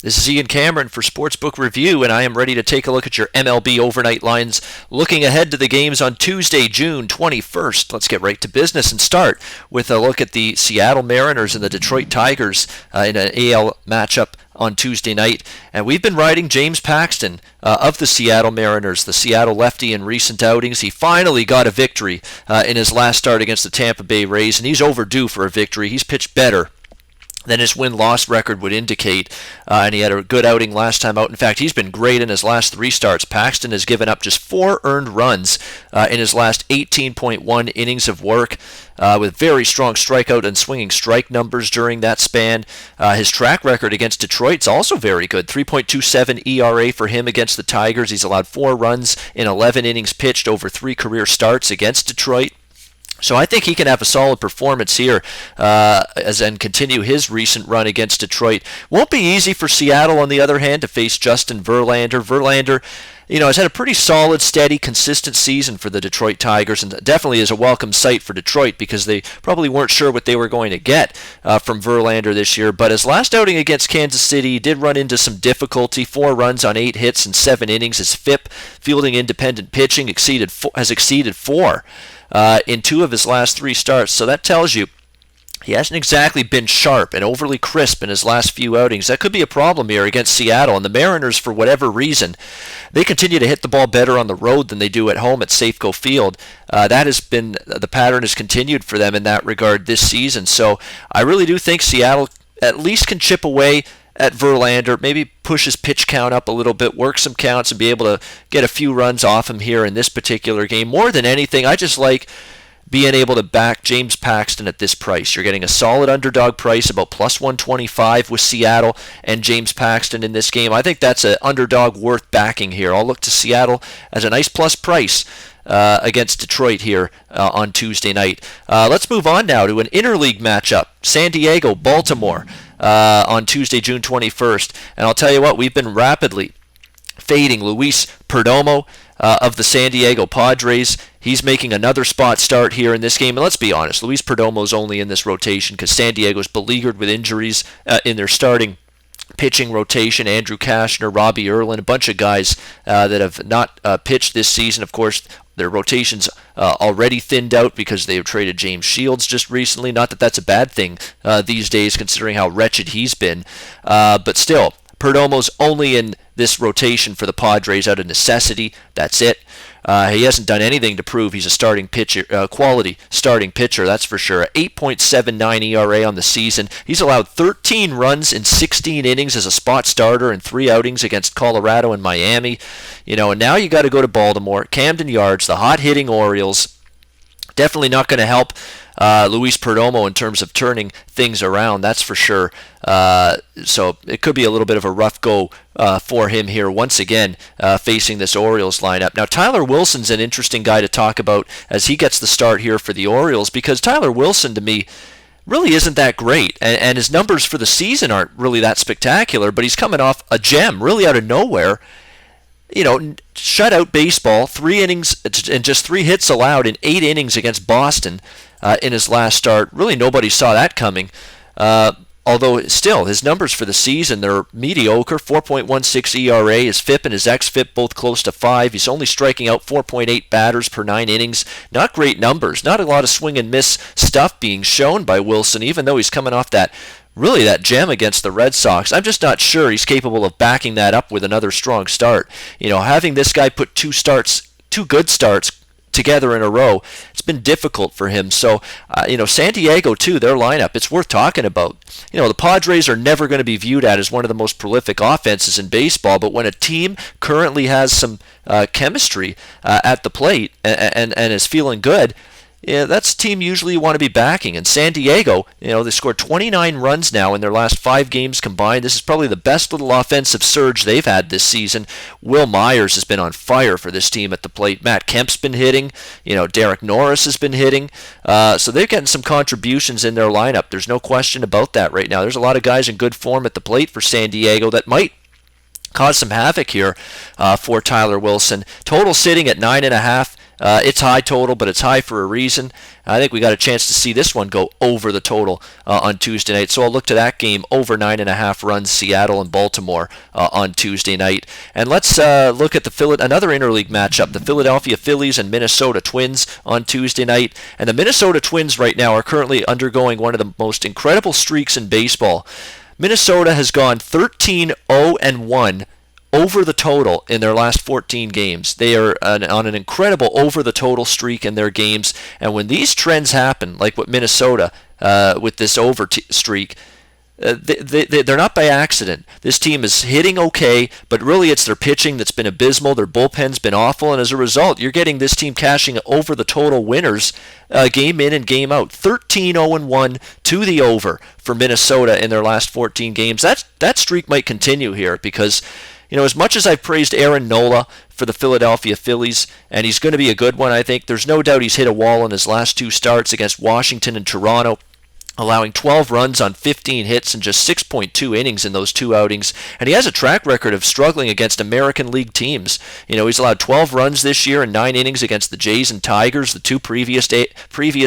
This is Ian Cameron for Sportsbook Review, and I am ready to take a look at your MLB overnight lines, looking ahead to the games on Tuesday, June 21st. Let's get right to business and start with a look at the Seattle Mariners and the Detroit Tigers in an AL matchup on Tuesday night. And we've been riding James Paxton of the Seattle Mariners, the Seattle lefty in recent outings. He finally got a victory in his last start against the Tampa Bay Rays, and he's overdue for a victory. He's pitched better than his win-loss record would indicate, and he had a good outing last time out. In fact, he's been great in his last 3 starts. Paxton has given up just 4 earned runs in his last 18.1 innings of work, with very strong strikeout and swinging strike numbers during that span. His track record against Detroit's also very good. 3.27 ERA for him against the Tigers. He's allowed 4 runs in 11 innings pitched over 3 career starts against Detroit. So I think he can have a solid performance here and continue his recent run against Detroit. Won't be easy for Seattle, on the other hand, to face Justin Verlander. Verlander, has had a pretty solid, steady, consistent season for the Detroit Tigers, and definitely is a welcome sight for Detroit because they probably weren't sure what they were going to get from Verlander this year. But his last outing against Kansas City did run into some difficulty. 4 runs on 8 hits in 7 innings. His FIP, fielding independent pitching, has exceeded 4. In 2 of his last 3 starts. So that tells you he hasn't exactly been sharp and overly crisp in his last few outings. That could be a problem here against Seattle. And the Mariners, for whatever reason, they continue to hit the ball better on the road than they do at home at Safeco Field. That has been the pattern has continued for them in that regard this season. So I really do think Seattle at least can chip away at Verlander, maybe push his pitch count up a little bit, work some counts, and be able to get a few runs off him here in this particular game. More than anything, I just like being able to back James Paxton at this price. You're getting a solid underdog price, about plus 125 with Seattle and James Paxton in this game. I think that's an underdog worth backing here. I'll look to Seattle as a nice plus price against Detroit here on Tuesday night. Let's move on now to an interleague matchup. San Diego, Baltimore. On Tuesday, June 21st. And I'll tell you what, we've been rapidly fading Luis Perdomo of the San Diego Padres. He's making another spot start here in this game. And let's be honest, Luis Perdomo's only in this rotation because San Diego's beleaguered with injuries in their starting pitching rotation. Andrew Kashner, Robbie Erlin, a bunch of guys that have not pitched this season. Of course, their rotation's already thinned out because they have traded James Shields just recently. Not that that's a bad thing these days, considering how wretched he's been. But still, Perdomo's only in this rotation for the Padres out of necessity. That's it. He hasn't done anything to prove he's a starting pitcher, quality starting pitcher, that's for sure. 8.79 ERA on the season. He's allowed 13 runs in 16 innings as a spot starter in 3 outings against Colorado and Miami. And now you got to go to Baltimore, Camden Yards, the hot-hitting Orioles. Definitely not going to help Luis Perdomo in terms of turning things around, that's for sure. So it could be a little bit of a rough go for him here once again facing this Orioles lineup. Now, Tyler Wilson's an interesting guy to talk about as he gets the start here for the Orioles, because Tyler Wilson, to me, really isn't that great, and his numbers for the season aren't really that spectacular, but he's coming off a gem really out of nowhere. Shutout baseball, 3 innings and just 3 hits allowed in 8 innings against Boston in his last start. Really, nobody saw that coming. Although still, his numbers for the season, they're mediocre. 4.16 ERA, his FIP and his xFIP both close to 5. He's only striking out 4.8 batters per 9 innings. Not great numbers. Not a lot of swing and miss stuff being shown by Wilson, even though he's coming off that gem against the Red Sox. I'm just not sure he's capable of backing that up with another strong start. Having this guy put 2 good starts together in a row, it's been difficult for him. So, San Diego, too, their lineup, it's worth talking about. The Padres are never going to be viewed as one of the most prolific offenses in baseball, but when a team currently has some chemistry at the plate and is feeling good, that's a team usually you want to be backing. And San Diego, they scored 29 runs now in their last 5 games combined. This is probably the best little offensive surge they've had this season. Will Myers has been on fire for this team at the plate. Matt Kemp's been hitting. Derek Norris has been hitting. So they're getting some contributions in their lineup. There's no question about that right now. There's a lot of guys in good form at the plate for San Diego that might cause some havoc here for Tyler Wilson. Total sitting at 9.5. It's high total, but it's high for a reason. I think we got a chance to see this one go over the total on Tuesday night. So I'll look to that game, over 9.5 runs, Seattle and Baltimore on Tuesday night. And let's look at another interleague matchup, the Philadelphia Phillies and Minnesota Twins on Tuesday night. And the Minnesota Twins right now are currently undergoing one of the most incredible streaks in baseball. Minnesota has gone 13-0-1 over the total in their last 14 games. They are on an incredible over-the-total streak in their games. And when these trends happen, like what Minnesota with this streak, they're not by accident. This team is hitting okay, but really it's their pitching that's been abysmal. Their bullpen's been awful, and as a result, you're getting this team cashing over the total winners game in and game out. 13-0-1 to the over for Minnesota in their last 14 games. That streak might continue here because, as much as I've praised Aaron Nola for the Philadelphia Phillies, and he's going to be a good one, I think, there's no doubt he's hit a wall in his last two starts against Washington and Toronto, allowing 12 runs on 15 hits and just 6.2 innings in those two outings. And he has a track record of struggling against American League teams. He's allowed 12 runs this year in 9 innings against the Jays and Tigers, the two previous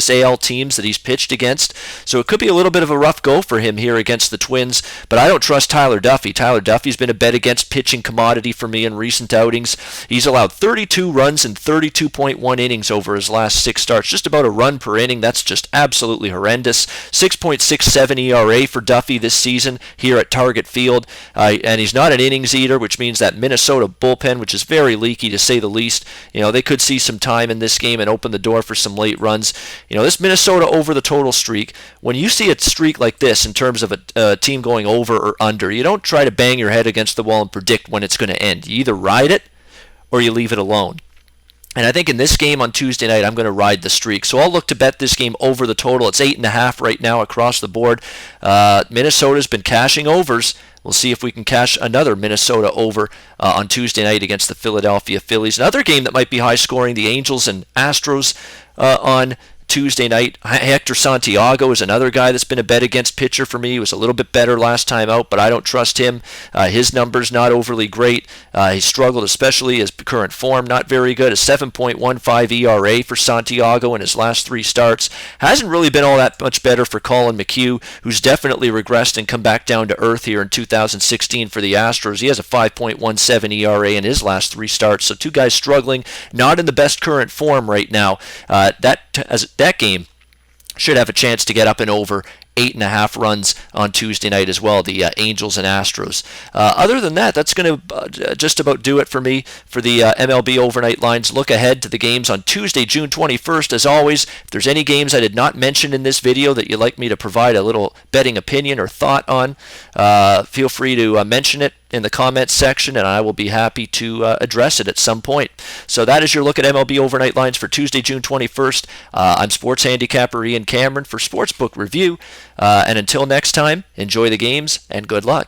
AL teams that he's pitched against. So it could be a little bit of a rough go for him here against the Twins, but I don't trust Tyler Duffey. Tyler Duffey's been a bet against pitching commodity for me in recent outings. He's allowed 32 runs in 32.1 innings over his last 6 starts, just about a run per inning. That's just absolutely horrendous. 6.67 ERA for Duffey this season here at Target Field, and he's not an innings eater, which means that Minnesota bullpen, which is very leaky to say the least, they could see some time in this game and open the door for some late runs. This Minnesota over the total streak, when you see a streak like this in terms of a team going over or under, you don't try to bang your head against the wall and predict when it's going to end. You either ride it or you leave it alone. And I think in this game on Tuesday night, I'm going to ride the streak. So I'll look to bet this game over the total. It's 8.5 right now across the board. Minnesota's been cashing overs. We'll see if we can cash another Minnesota over on Tuesday night against the Philadelphia Phillies. Another game that might be high scoring, the Angels and Astros on Tuesday night. Hector Santiago is another guy that's been a bet against pitcher for me. He was a little bit better last time out, but I don't trust him. His numbers not overly great. He struggled, especially his current form, not very good. A 7.15 ERA for Santiago in his last 3 starts. Hasn't really been all that much better for Colin McHugh, who's definitely regressed and come back down to earth here in 2016 for the Astros. He has a 5.17 ERA in his last 3 starts. So 2 guys struggling, not in the best current form right now. That game should have a chance to get up and over 8.5 runs on Tuesday night as well, the Angels and Astros. Other than that, that's going to just about do it for me for the MLB overnight lines. Look ahead to the games on Tuesday, June 21st. As always, if there's any games I did not mention in this video that you'd like me to provide a little betting opinion or thought on, feel free to mention it in the comments section, and I will be happy to address it at some point. So that is your look at MLB overnight lines for Tuesday, June 21st. I'm sports handicapper Ian Cameron for Sportsbook Review. And until next time, enjoy the games and good luck.